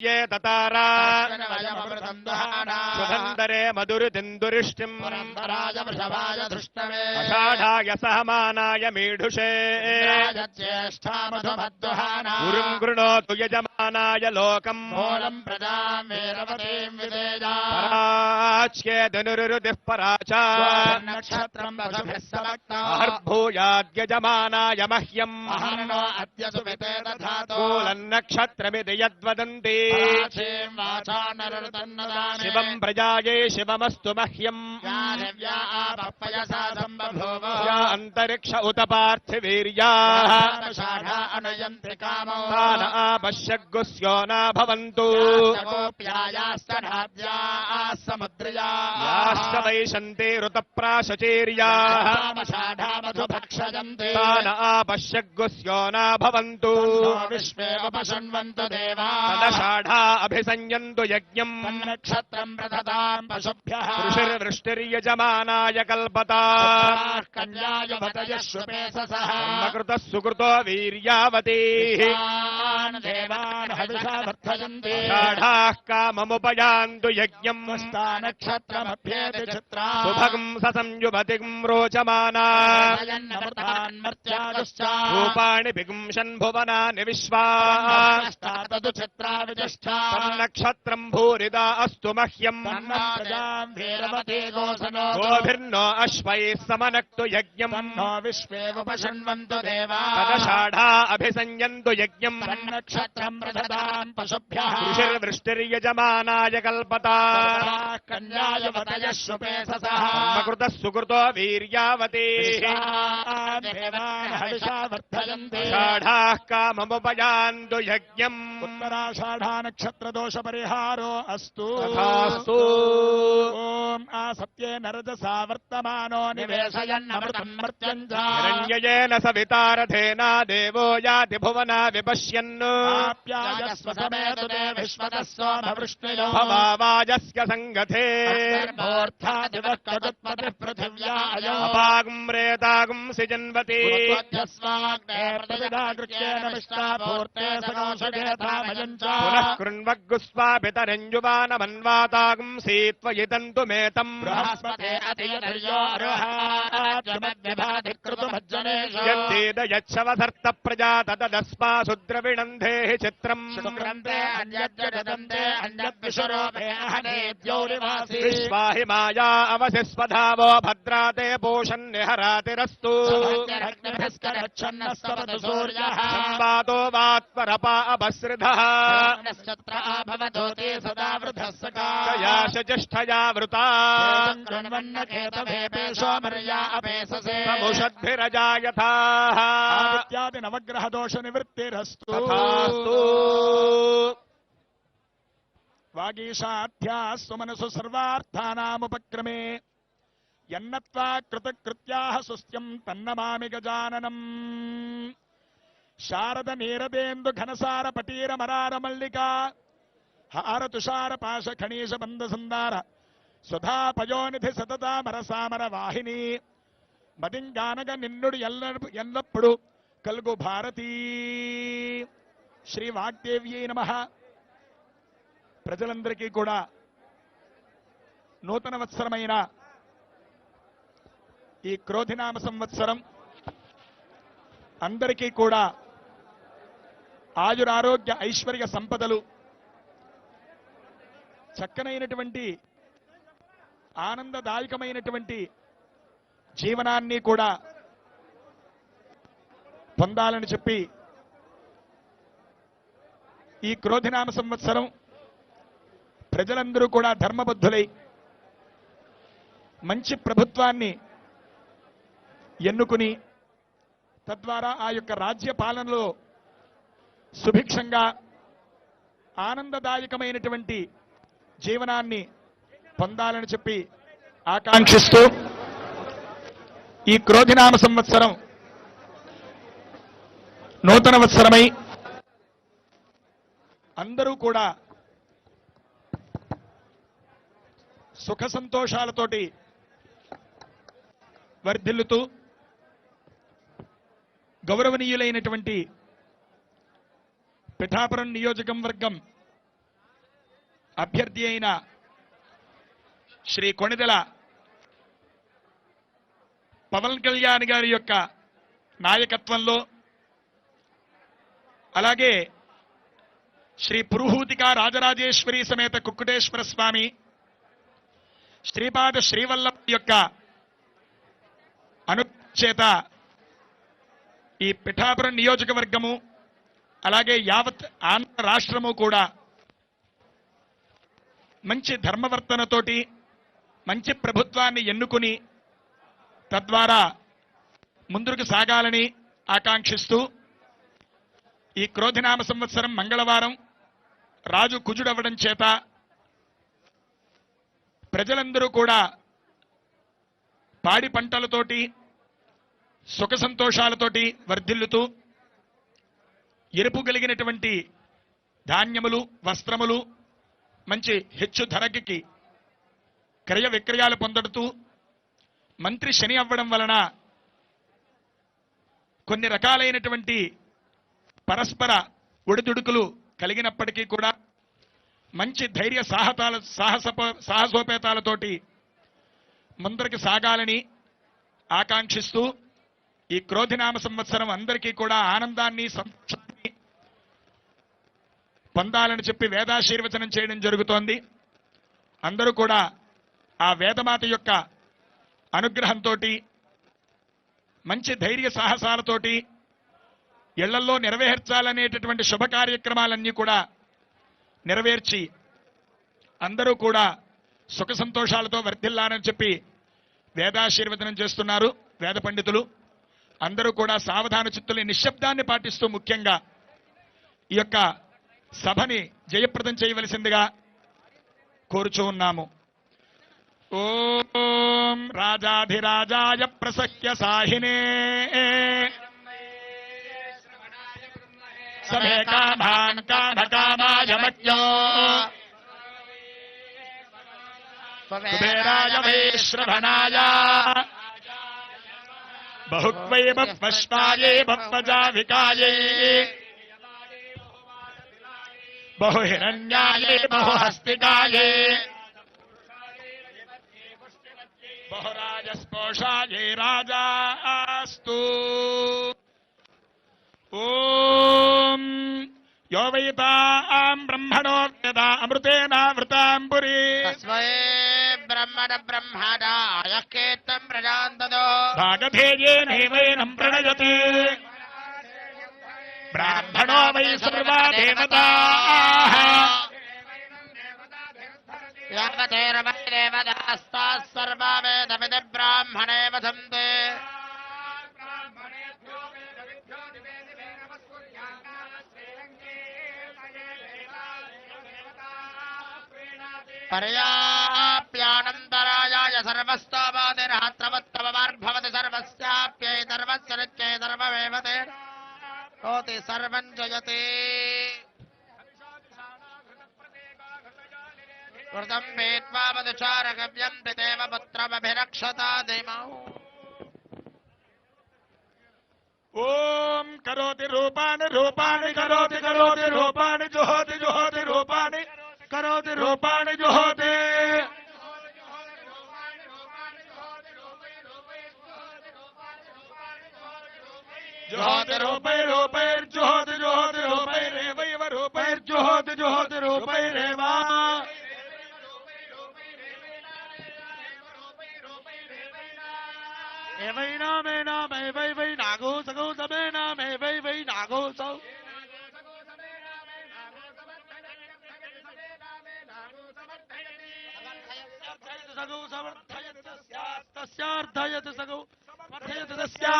ये ततारा सुधन्दरे मधुरितिन्दुरिष्टिम् अषाढाय सहमानाय मीढुषे गुरुम् गृणोतु यजमानाय लोकम् पराच्ये धनुरुदिः पराचा अहर्भूयाद्यजमानाय मह्यम् कूलन्नक्षत्रमिति यद्वदन्ति शिवम् प्रजाये शिवमस्तु मह्यम् या अन्तरिक्ष उत पार्थिवीर्याः तान आपश्यग्गुस्यो न भवन्तु याश्च वैशन्ते ऋतप्राशचीर्याः तान आपश्यग्गुस्यो न भवन्तु तदषाढा अभिसंयन्तु यज्ञम् नक्षत्रम् प्रददाम् पशुभ्यः ऋषिर्वृष्टिर्यजमानाय कल्पताः कन्याय भतयश्वपेससः कृतः सुकृतो वीर्यावतीः देवान् हविषा वर्धयन्ति षाढाः काममुपयान्तु यज्ञम् नक्षत्रमभ्येति चित्रा सुभगम् ससंयुवतिम् रोचमाना रूपाणि विगुंशन् भुवनानि विश्वा तदु चित्रा विजिष्ठा नक्षत्रम् भूरिदा अस्तु मह्यम् गोभिर्नो अश्वैः समनक्तु यज्ञम् विश्वेवपशृण्वन्तु देवा तदषाढा अभिसंयन्तु यज्ञम् नक्षत्रम् प्रददाम् पशुभ्यः ऋषिर्वृष्टिर्यजमानाय कल्पताः कन्याय वतयश्वपेससः कृतः सुकृतो वीर्यावतीः देवान् हविषा वर्धयन्ति षाढाः काममुपयान्तु यज्ञम् उत्तराषाढा नक्षत्र दोष परिहारो अस्तु तथास्तु ओम आसत्ये नरजसा वर्तमानो निवेशयन्नमृतम् मर्त्यम् च हिरण्ययेन सवितारथेना देवो याति भुवना विपश्यन् आप्यायस्व समेतु ते विश्वतः सोमवृष्णयो भवावाजस्य सङ्गथे मूर्धादिवः कदुत्पतिः पृथिव्या अयो अपागुम् रेतागुम् सिजन्वती प्रतिदाकृत्येन विष्टा पूर्ते सकोषगेधामयम् च पुनः कृण्वग्गुस्वापितरञ्जुवानमन्वातागुम् सीत्वयितन्तु मेतम् बृहस्पते अतियधर्योरोहाद्यमद्विभाधिकृतमज्जनेषु यद्देद यच्छवधर्त प्रजा तदस्मासु द्रविणन्धेः चित्रम् शुक्रन्ते अन्यद्यदन्ते अन्यद्विषुरोपे अहनेद्यौरिवासी विश्वाहि माया अवसिस्वधावो भद्राते पोषन्निहरातिरस्तु रग्निभिस्करच्छन्नस्तवतु सूर्यः संवातो वात्वरपा अपसृधः भवतोते सदा वृधः सका कयाश ज्येष्ठया वृता कृण्वन्नखेतभेपेशोमर्या अपेससे समुषद्भिरजायथाः इत्यादि नवग्रह दोष निवृत्तिरस्तु तथास्तु वागीशाध्यास्तु मनसु सर्वार्थानामुपक्रमे यन्नत्वा कृतकृत्याः सुस्त्यम् तन्नमामि गजाननम् शारद नीरदेन्दु घनसार पटीर मरार मल्लिका हार तुषार पाश खणीश बंद सुंदार सुधा पयोनिधि सतता मरसामर वाहिनी మదింగానగ నిన్నుడు ఎల్లప్పుడు కలుగు భారతీ. శ్రీ వాగ్దేవ్యై నమః. ప్రజలందరికీ కూడా నూతన వత్సరమైన ఈ క్రోధినామ సంవత్సరం అందరికీ కూడా ఆయురారోగ్య ఐశ్వర్య సంపదలు, చక్కనైనటువంటి ఆనందదాయకమైనటువంటి జీవనాన్ని కూడా పొందాలని చెప్పి ఈ క్రోధినామ సంవత్సరం ప్రజలందరూ కూడా ధర్మబద్ధులై మంచి ప్రభుత్వాన్ని ఎన్నుకుని తద్వారా ఆ యొక్క రాజ్య పాలనలో సుభిక్షంగా ఆనందదాయకమైనటువంటి జీవనాన్ని పొందాలని చెప్పి ఆకాంక్షిస్తూ ఈ క్రోధినామ సంవత్సరం నూతన వత్సరమై అందరూ కూడా సుఖ సంతోషాలతోటి వర్ధిల్లుతూ గౌరవనీయులైనటువంటి పిఠాపురం నియోజకవర్గం అభ్యర్థి అయిన శ్రీ కొణిదెల పవన్ కళ్యాణ్ గారి యొక్క నాయకత్వంలో, అలాగే శ్రీ పురుహూతిక రాజరాజేశ్వరి సమేత కుక్కుటేశ్వర స్వామి, శ్రీపాద శ్రీవల్లభ యొక్క అనుచేత ఈ పిఠాపురం నియోజకవర్గము అలాగే యావత్ ఆంధ్ర రాష్ట్రము కూడా మంచి ధర్మవర్తనతోటి మంచి ప్రభుత్వాన్ని ఎన్నుకుని తద్వారా ముందుకు సాగాలని ఆకాంక్షిస్తూ ఈ క్రోధినామ సంవత్సరం మంగళవారం రాజు కుజుడవ్వడం చేత ప్రజలందరూ కూడా పాడి పంటలతోటి సుఖ సంతోషాలతోటి వర్ధిల్లుతూ ఎరుపు కలిగినటువంటి ధాన్యములు వస్త్రములు మంచి హెచ్చు ధరకి క్రయ విక్రయాలు పొందడుతూ మంత్రి శని అవ్వడం వలన కొన్ని రకాలైనటువంటి పరస్పర ఒడిదుడుకులు కలిగినప్పటికీ కూడా మంచి ధైర్య సాహసోపేతాలతోటి ముందరికి సాగాలని ఆకాంక్షిస్తూ ఈ క్రోధినామ సంవత్సరం అందరికీ కూడా ఆనందాన్ని సంతోషాన్ని పొందాలని చెప్పి వేదాశీర్వచనం చేయడం జరుగుతోంది. అందరూ కూడా ఆ వేదమాత యొక్క అనుగ్రహంతో మంచి ధైర్య సాహసాలతోటి ఇళ్లల్లో నెరవేర్చాలనేటటువంటి శుభ కార్యక్రమాలన్నీ కూడా నెరవేర్చి అందరూ కూడా సుఖ సంతోషాలతో వర్ధిల్లాలని చెప్పి వేదాశీర్వచనం చేస్తున్నారు వేద పండితులు. అందరూ కూడా సావధాన చిత్తుల్ని నిశ్శబ్దాన్ని పాటిస్తూ ముఖ్యంగా ఈ యొక్క సభని జయప్రదం చేయవలసిందిగా కోరుచూ ఉన్నాము. ఓం రాజాధిరాజాయ ప్రసహ్య సాహినే సమే కామాన్ కామకామాయ మజ్ఞో కుబేరాయ వైశ్రవణాయ బహుక్వై బహ్వశ్వాయే బహ్వజావికాయే బహుహిరణ్యాయే బహుహస్తికాయే బహురాజస్పోషాయే రాజాస్తు. ఓం యో వైతాం బ్రహ్మణో వేద అమృతేనావృతాం పురీ తస్మై బ్రహ్మణ బ్రహ్మణాయ కేతం ప్రజాంతదో భాగధేయేనైవైనం ప్రణయతే బ్రాహ్మణో వై సర్వా దేవతాః యావతేరవై దేవతాస్తాః సర్వా వేదవిది బ్రాహ్మణే వదంతే. పర్యాప్యానంతరాయాయ సర్వస్తోమాదిరాత్రవత్తమమార్భవతి సర్వస్యాప్యై సర్వస్య నిత్యై సర్వమేవతే కోతి సర్వం జయతే. కృతం వేత్వా మధుచారగవ్యం పితేవ పుత్రమభిరక్షతా దిమౌ. ఓం కరోతి రూపాని రూపాని కరోతి కరోతి రూపాని జుహోతి జుహోతి రూపాని కరోతి రూపాని జుహోతి. జుహోతి రూపైర్జుహోతి జుహోతి రూపైరేవైవ రూపైర్జుహోతి జుహోతి రూపైరేవా. ఏవైనామేనామైవై నాగో సగో సమేనామైవై నాగో సౌ సగో సమర్థయతి తస్యార్థయతి సగో సమర్థయతి తస్యాః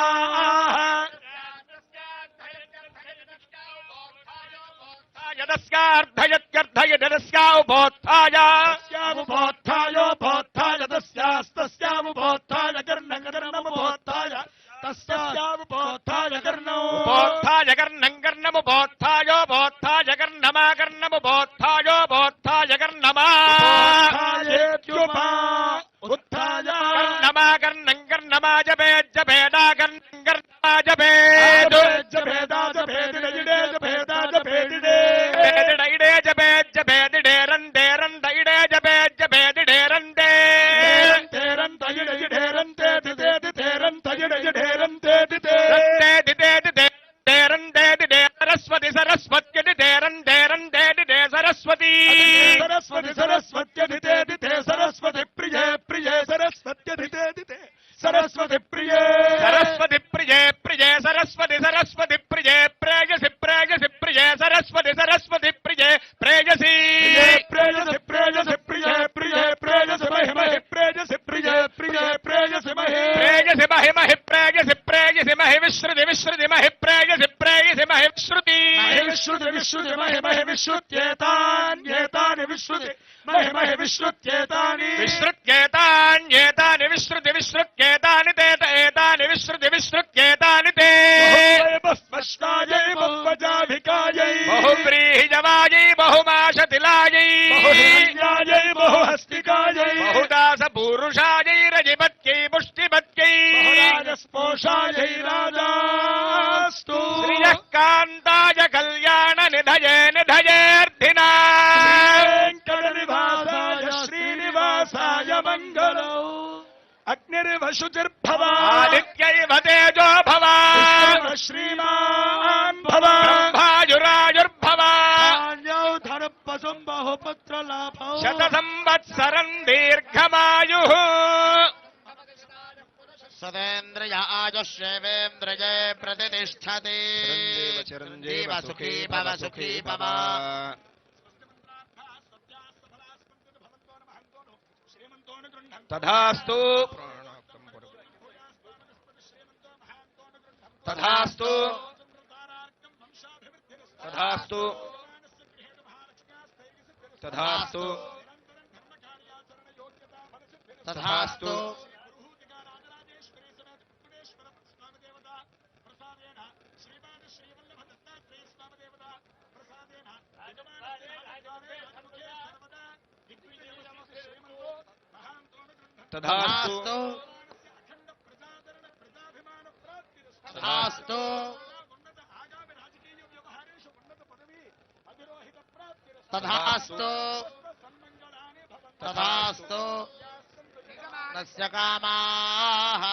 యదస్యార్థయత్యర్థయదస్యాఉపోత్థాయ తస్యాముపోత్థాయోపోత్థాయ తస్యాస్తస్యాముపోత్థాయ కర్ణగర్ణముపోత్థాయ తస్యాముపోత్థాయ కర్ణౌ ఉపోత్థాయ కర్ణం కర్ణముపోత్థాయోపోత్థాయ కర్ణమాకర్ణముపోత్థాయోపోత్థాయ కర్ణమా ఉత్థాయ కర్ణమాకర్ణం కర్ణమా జపేత్ జపేదా కర్ణం కర్ణమా జపేత్ జపేదా జపేదిడే జపేదా జపేదిడే జపేదిడే జపేత్ జపేదిడే రండే రండే सरस्वती सरस्वती सरस्वत्यधिते सरस्वती प्रिये प्रिये सरस्वत्यधिते सरस्वती प्रिये सरस्वती प्रिये प्रिये सरस्वती सरस्वती प्रिये प्रेयसि प्रेयसि प्रिये सरस्वती सरस्वती प्रिये प्रेयसि प्रेयसि प्रेयसि प्रिये प्रिये प्रेयसि महि महि प्रेयसि प्रिये प्रिये प्रेयसि महि प्रेयसि महि महि प्रेयसि प्रेयसि महि विश्रुति विश्रुति महि प्रेयसि प्रेयसि महि विश्रुति विश्रुति विश्रुति महि महि विश्रुत्येतान्येतानि विश्रुति महि महि विश्रुत्येतानि विश्रुत्येतान्येतानि विश्रुति विश्रुत्येतानि ते एतानि विश्रुति विश्रुत्येतानि ते बहुस्पष्टायै बहुवजाभिकायै बहुव्रीहिजवायै बहुमाशतिलायै बहुहिरण्यायै बहुहस्तिकायै बहुदासपूरुषायै रजिपत्यै पुष्टिपत्यै बहुराजस्पोषायै राजास्तु श्रियः कान्ताय कल्याणनिधये निधयेऽर्थिना वेङ्कटनिवासाय श्रीनिवासाय मङ्गलौ अग्निर्वशुचिर्भव आदित्यैव तेजो भव श्रीमान् भव ब्रह्मायुरायुर्भव धर्पसुम् बहुपुत्रलाभौ शतसंवत्सरम् दीर्घमायुः सदेन्द्रिय आयुष्येवेन्द्रिये प्रतिष्ठति चिरञ्जीव सुखी भव सुखी भव तथास्तु तथास्तु तथास्तु तथास्तु तथास्तु तथास्तु तथास्तु तथास्तु तथास्तु तस्य कामाः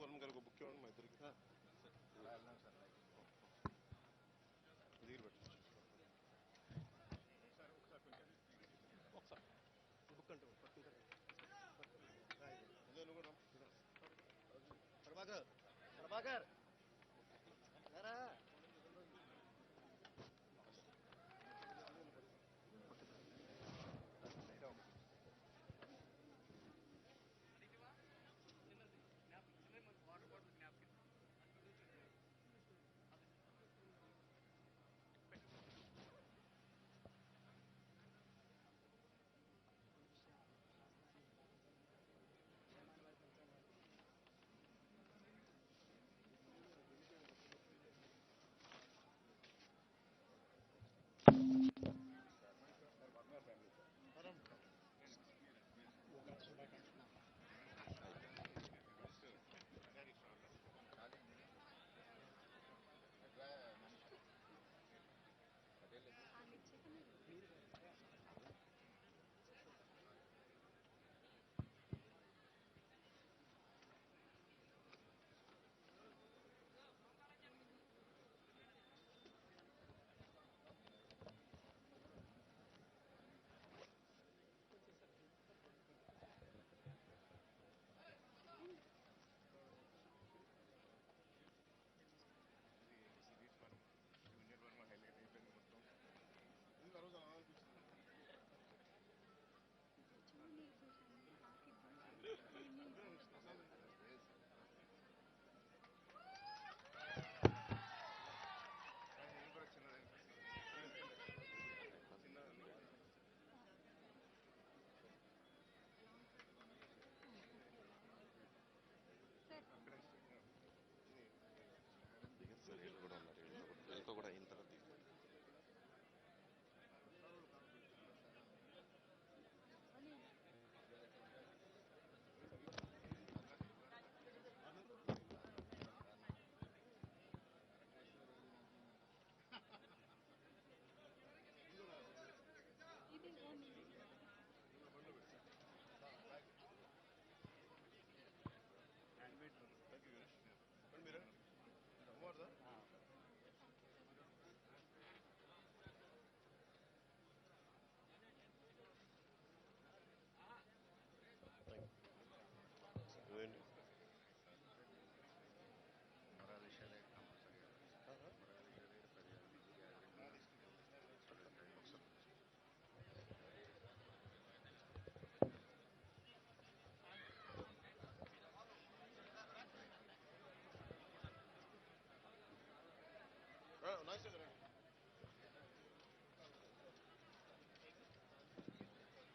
వరుణ్ గారికి బుక్ ఇవ్వండి మా ఇద్దరికి ప్రభాకర్ ప్రభాకర్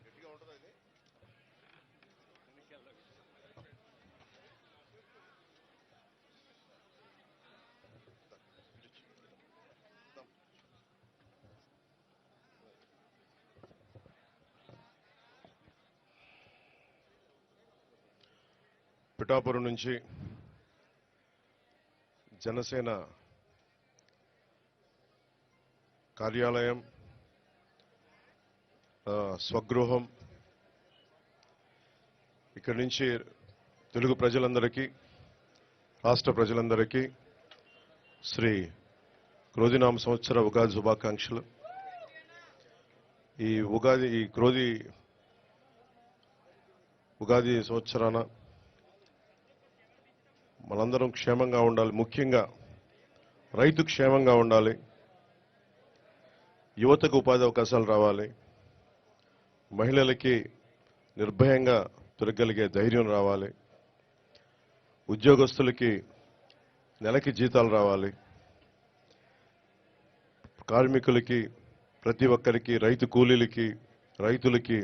గట్టిగా ఉంటుందా ఇది పిఠాపురం నుంచి జనసేన కార్యాలయం స్వగృహం ఇక్కడి నుంచి తెలుగు ప్రజలందరికీ రాష్ట్ర ప్రజలందరికీ శ్రీ క్రోధినామ సంవత్సర ఉగాది శుభాకాంక్షలు. ఈ ఉగాది సంవత్సరాన మనందరం క్షేమంగా ఉండాలి. ముఖ్యంగా రైతు క్షేమంగా ఉండాలి. యువతకు ఉపాధి అవకాశాలు రావాలి. మహిళలకి నిర్భయంగా తిరగలిగే ధైర్యం రావాలి. ఉద్యోగస్తులకి నెలకి జీతాలు రావాలి. కార్మికులకి ప్రతి ఒక్కరికి రైతు కూలీలకి రైతులకి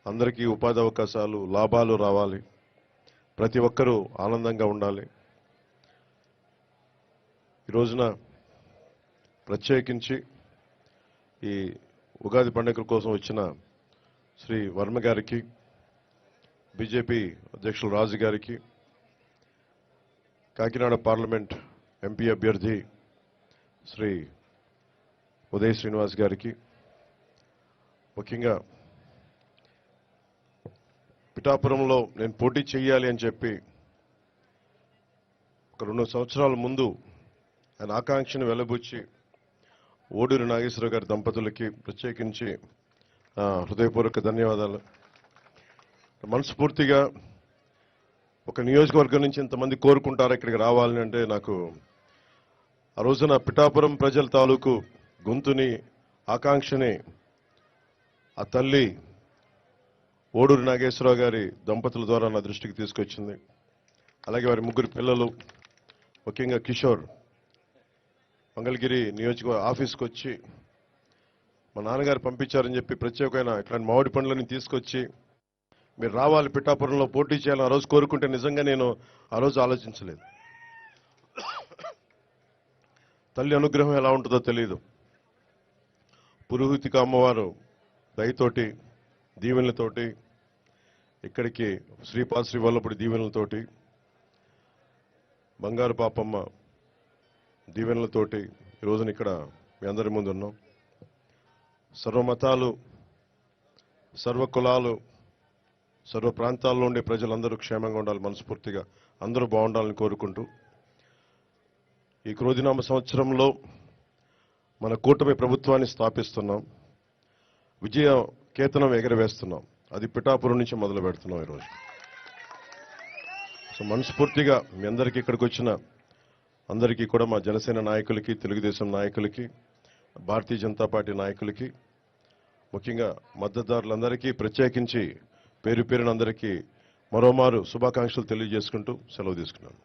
అందరికీ ఉపాధి అవకాశాలు లాభాలు రావాలి. ప్రతి ఒక్కరూ ఆనందంగా ఉండాలి. ఈ రోజున ప్రత్యేకించి ఈ ఉగాది పండుగ కోసం వచ్చిన శ్రీ వర్మ గారికి, బీజేపీ అధ్యక్షులు రాజు గారికి, కాకినాడ పార్లమెంట్ ఎంపీ అభ్యర్థి శ్రీ ఉదయ్ శ్రీనివాస్ గారికి, ముఖ్యంగా పిఠాపురంలో నేను పోటీ చేయాలి అని చెప్పి ఒక 2 సంవత్సరాల ముందు ఆయన ఆకాంక్షను వెలబుచ్చి ఓడూరి నాగేశ్వరరావు గారి దంపతులకి ప్రత్యేకించి హృదయపూర్వక ధన్యవాదాలు. మనస్ఫూర్తిగా ఒక నియోజకవర్గం నుంచి ఇంతమంది కోరుకుంటారు ఇక్కడికి రావాలని అంటే నాకు ఆ రోజున పిఠాపురం ప్రజల తాలూకు గొంతుని ఆకాంక్షని ఆ తల్లి ఓడూరి నాగేశ్వరరావు గారి దంపతుల ద్వారా నా దృష్టికి తీసుకొచ్చింది. అలాగే వారి 3 పిల్లలు, ముఖ్యంగా కిషోర్ మంగళగిరి నియోజకవర్గ ఆఫీస్కి వచ్చి మా నాన్నగారు పంపించారని చెప్పి ప్రత్యేకమైన ఇట్లాంటి మామిడి పండ్లని తీసుకొచ్చి మీరు రావాలి పిఠాపురంలో పోటీ చేయాలని ఆ రోజు కోరుకుంటే నిజంగా నేను ఆ రోజు ఆలోచించలేదు. తల్లి అనుగ్రహం ఎలా ఉంటుందో తెలియదు. పురోహితిక అమ్మవారు దయతోటి దీవెనలతోటి ఇక్కడికి శ్రీపాద శ్రీ వల్లపుడి దీవెనలతోటి బంగారు పాపమ్మ దీవెనలతోటి ఈ రోజున ఇక్కడ మీ అందరి ముందు ఉన్నాం. సర్వమతాలు, సర్వ కులాలు, సర్వ ప్రాంతాల్లో ఉండే ప్రజలందరూ క్షేమంగా ఉండాలి, మనస్ఫూర్తిగా అందరూ బాగుండాలని కోరుకుంటూ ఈ క్రోధినామ సంవత్సరంలో మన కూటమి ప్రభుత్వాన్ని స్థాపిస్తున్నాం. విజయ కేతనం ఎగరవేస్తున్నాం. అది పిఠాపురం నుంచి మొదలు పెడుతున్నాం ఈరోజు. సో మనస్ఫూర్తిగా మీ అందరికీ ఇక్కడికి వచ్చిన అందరికీ కూడా మా జనసేన నాయకులకి, తెలుగుదేశం నాయకులకి, భారతీయ జనతా పార్టీ నాయకులకి, ముఖ్యంగా మద్దతుదారులందరికీ ప్రత్యేకించి పేరు పేరున అందరికీ మరోమారు శుభాకాంక్షలు తెలియజేసుకుంటూ సెలవు తీసుకున్నాను.